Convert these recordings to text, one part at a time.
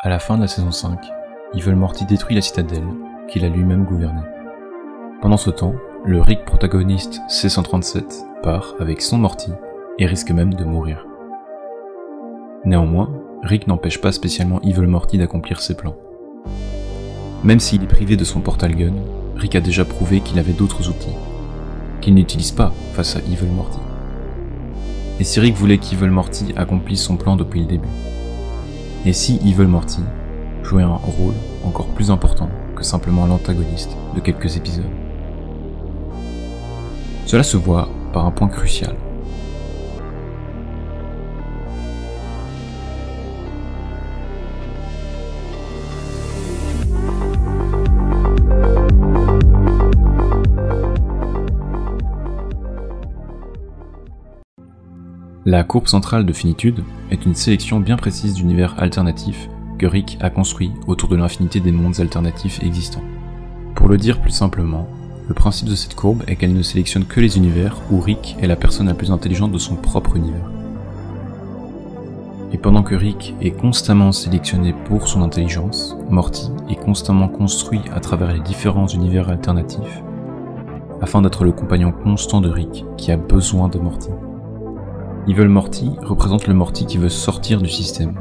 À la fin de la saison 5, Evil Morty détruit la citadelle, qu'il a lui-même gouvernée. Pendant ce temps, le Rick protagoniste C-137 part avec son Morty et risque même de mourir. Néanmoins, Rick n'empêche pas spécialement Evil Morty d'accomplir ses plans. Même s'il est privé de son portal gun, Rick a déjà prouvé qu'il avait d'autres outils, qu'il n'utilise pas face à Evil Morty. Et si Rick voulait qu'Evil Morty accomplisse son plan depuis le début? Et si Evil Morty jouait un rôle encore plus important que simplement l'antagoniste de quelques épisodes? Cela se voit par un point crucial. La courbe centrale de finitude est une sélection bien précise d'univers alternatifs que Rick a construit autour de l'infinité des mondes alternatifs existants. Pour le dire plus simplement, le principe de cette courbe est qu'elle ne sélectionne que les univers où Rick est la personne la plus intelligente de son propre univers. Et pendant que Rick est constamment sélectionné pour son intelligence, Morty est constamment construit à travers les différents univers alternatifs, afin d'être le compagnon constant de Rick qui a besoin de Morty. Evil Morty représente le Morty qui veut sortir du système.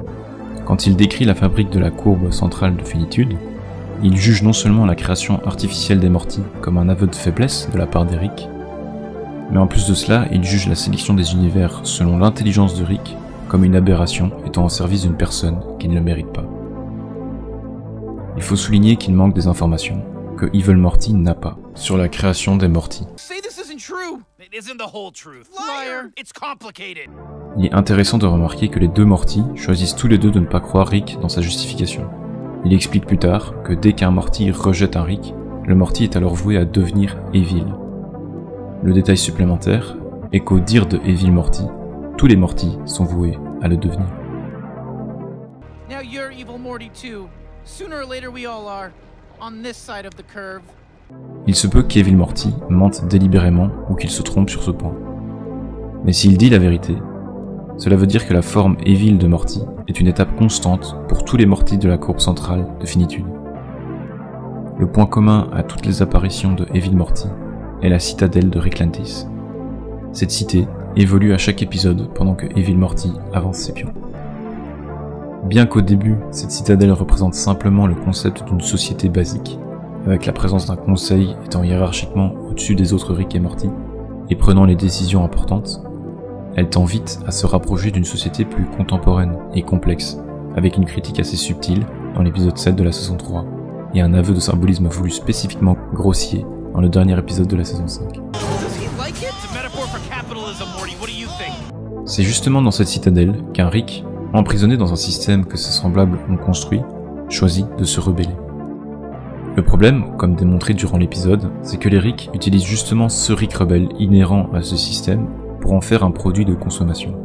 Quand il décrit la fabrique de la courbe centrale de finitude, il juge non seulement la création artificielle des Morty comme un aveu de faiblesse de la part d'Eric, mais en plus de cela, il juge la sélection des univers selon l'intelligence de Rick comme une aberration étant au service d'une personne qui ne le mérite pas. Il faut souligner qu'il manque des informations que Evil Morty n'a pas sur la création des Morty. Il est intéressant de remarquer que les deux Morty choisissent tous les deux de ne pas croire Rick dans sa justification. Il explique plus tard que dès qu'un Morty rejette un Rick, le Morty est alors voué à devenir Evil. Le détail supplémentaire est qu'au dire de Evil Morty, tous les Morty sont voués à le devenir. Now you're Evil Morty too. Sooner or later we all are. On this side of the curve. Il se peut qu'Evil Morty mente délibérément ou qu'il se trompe sur ce point. Mais s'il dit la vérité, cela veut dire que la forme Evil de Morty est une étape constante pour tous les Morty de la courbe centrale de finitude. Le point commun à toutes les apparitions de Evil Morty est la citadelle de Ricklantis. Cette cité évolue à chaque épisode pendant que Evil Morty avance ses pions. Bien qu'au début, cette citadelle représente simplement le concept d'une société basique, avec la présence d'un conseil étant hiérarchiquement au-dessus des autres Rick et Morty, et prenant les décisions importantes, elle tend vite à se rapprocher d'une société plus contemporaine et complexe, avec une critique assez subtile dans l'épisode 7 de la saison 3, et un aveu de symbolisme voulu spécifiquement grossier dans le dernier épisode de la saison 5. C'est justement dans cette citadelle qu'un Rick, emprisonné dans un système que ses semblables ont construit, choisit de se rebeller. Le problème, comme démontré durant l'épisode, c'est que les Rick utilisent justement ce Rick rebelle inhérent à ce système pour en faire un produit de consommation.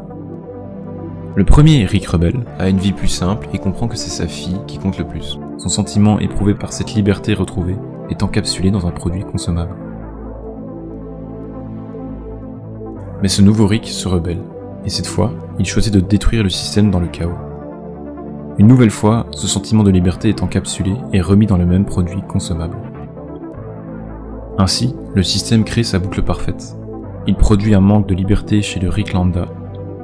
Le premier Rick rebelle a une vie plus simple et comprend que c'est sa fille qui compte le plus. Son sentiment éprouvé par cette liberté retrouvée est encapsulé dans un produit consommable. Mais ce nouveau Rick se rebelle, et cette fois, il choisit de détruire le système dans le chaos. Une nouvelle fois, ce sentiment de liberté est encapsulé et remis dans le même produit consommable. Ainsi, le système crée sa boucle parfaite. Il produit un manque de liberté chez le Rick lambda.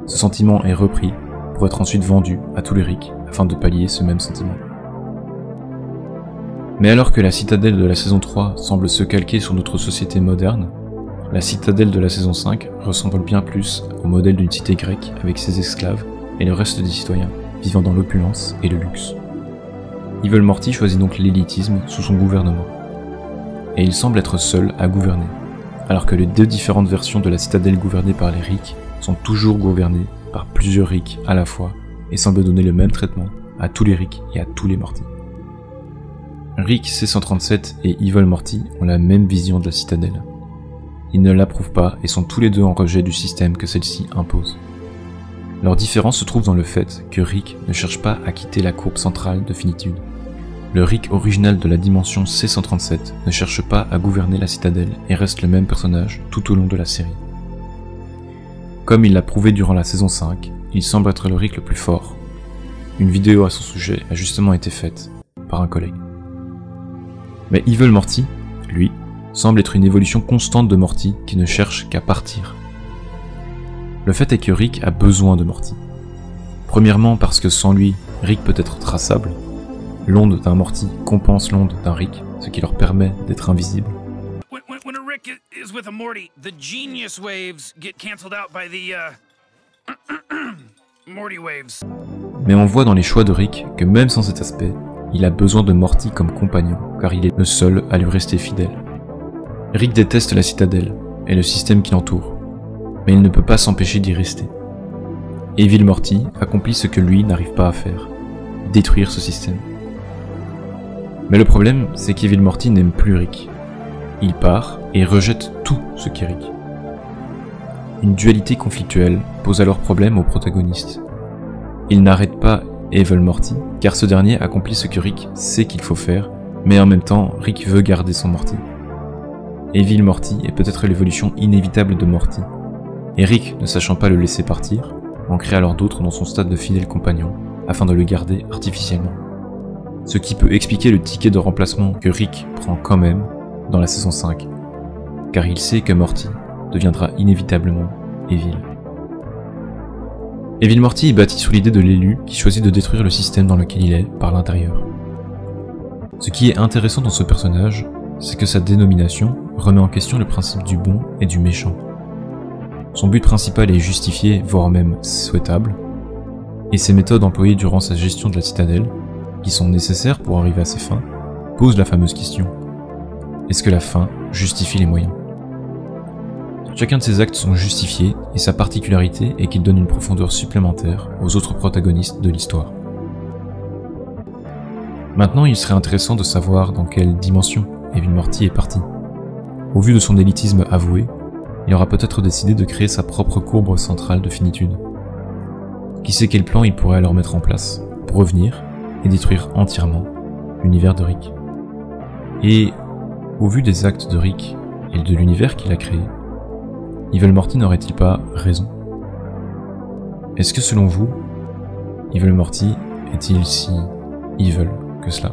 Ce sentiment est repris pour être ensuite vendu à tous les Rick afin de pallier ce même sentiment. Mais alors que la citadelle de la saison 3 semble se calquer sur notre société moderne, la citadelle de la saison 5 ressemble bien plus au modèle d'une cité grecque avec ses esclaves et le reste des citoyens vivant dans l'opulence et le luxe. Evil Morty choisit donc l'élitisme sous son gouvernement. Et il semble être seul à gouverner, alors que les deux différentes versions de la citadelle gouvernée par les Rick sont toujours gouvernées par plusieurs Rick à la fois et semblent donner le même traitement à tous les Rick et à tous les Morty. Rick C-137 et Evil Morty ont la même vision de la citadelle. Ils ne l'approuvent pas et sont tous les deux en rejet du système que celle-ci impose. Leur différence se trouve dans le fait que Rick ne cherche pas à quitter la courbe centrale de finitude. Le Rick original de la dimension C-137 ne cherche pas à gouverner la citadelle et reste le même personnage tout au long de la série. Comme il l'a prouvé durant la saison 5, il semble être le Rick le plus fort. une vidéo à son sujet a justement été faite par un collègue. Mais Evil Morty, lui, semble être une évolution constante de Morty qui ne cherche qu'à partir. Le fait est que Rick a besoin de Morty. Premièrement parce que sans lui, Rick peut être traçable. L'onde d'un Morty compense l'onde d'un Rick, ce qui leur permet d'être invisibles. When a Rick is with a Morty, the genius waves get cancelled out by the Morty waves. Mais on voit dans les choix de Rick que même sans cet aspect, il a besoin de Morty comme compagnon, car il est le seul à lui rester fidèle. Rick déteste la citadelle et le système qui l'entoure, mais il ne peut pas s'empêcher d'y rester. Evil Morty accomplit ce que lui n'arrive pas à faire, détruire ce système. Mais le problème, c'est qu'Evil Morty n'aime plus Rick. Il part et rejette tout ce qu'est Rick. Une dualité conflictuelle pose alors problème au protagoniste. Il n'arrête pas Evil Morty, car ce dernier accomplit ce que Rick sait qu'il faut faire, mais en même temps, Rick veut garder son Morty. Evil Morty est peut-être l'évolution inévitable de Morty, et Rick, ne sachant pas le laisser partir, en crée alors d'autres dans son stade de fidèle compagnon, afin de le garder artificiellement. Ce qui peut expliquer le ticket de remplacement que Rick prend quand même dans la saison 5, car il sait que Morty deviendra inévitablement Evil. Evil Morty est bâti sous l'idée de l'élu qui choisit de détruire le système dans lequel il est par l'intérieur. Ce qui est intéressant dans ce personnage, c'est que sa dénomination remet en question le principe du bon et du méchant. Son but principal est justifié, voire même souhaitable, et ses méthodes employées durant sa gestion de la citadelle, qui sont nécessaires pour arriver à ses fins, posent la fameuse question. Est-ce que la fin justifie les moyens ? Chacun de ses actes sont justifiés, et sa particularité est qu'il donne une profondeur supplémentaire aux autres protagonistes de l'histoire. Maintenant, il serait intéressant de savoir dans quelle dimension Evil Morty est parti. Au vu de son élitisme avoué, il aura peut-être décidé de créer sa propre courbe centrale de finitude. Qui sait quel plan il pourrait alors mettre en place pour revenir et détruire entièrement l'univers de Rick. Et au vu des actes de Rick et de l'univers qu'il a créé, Evil Morty n'aurait-il pas raison? Est-ce que selon vous, Evil Morty est-il si evil que cela?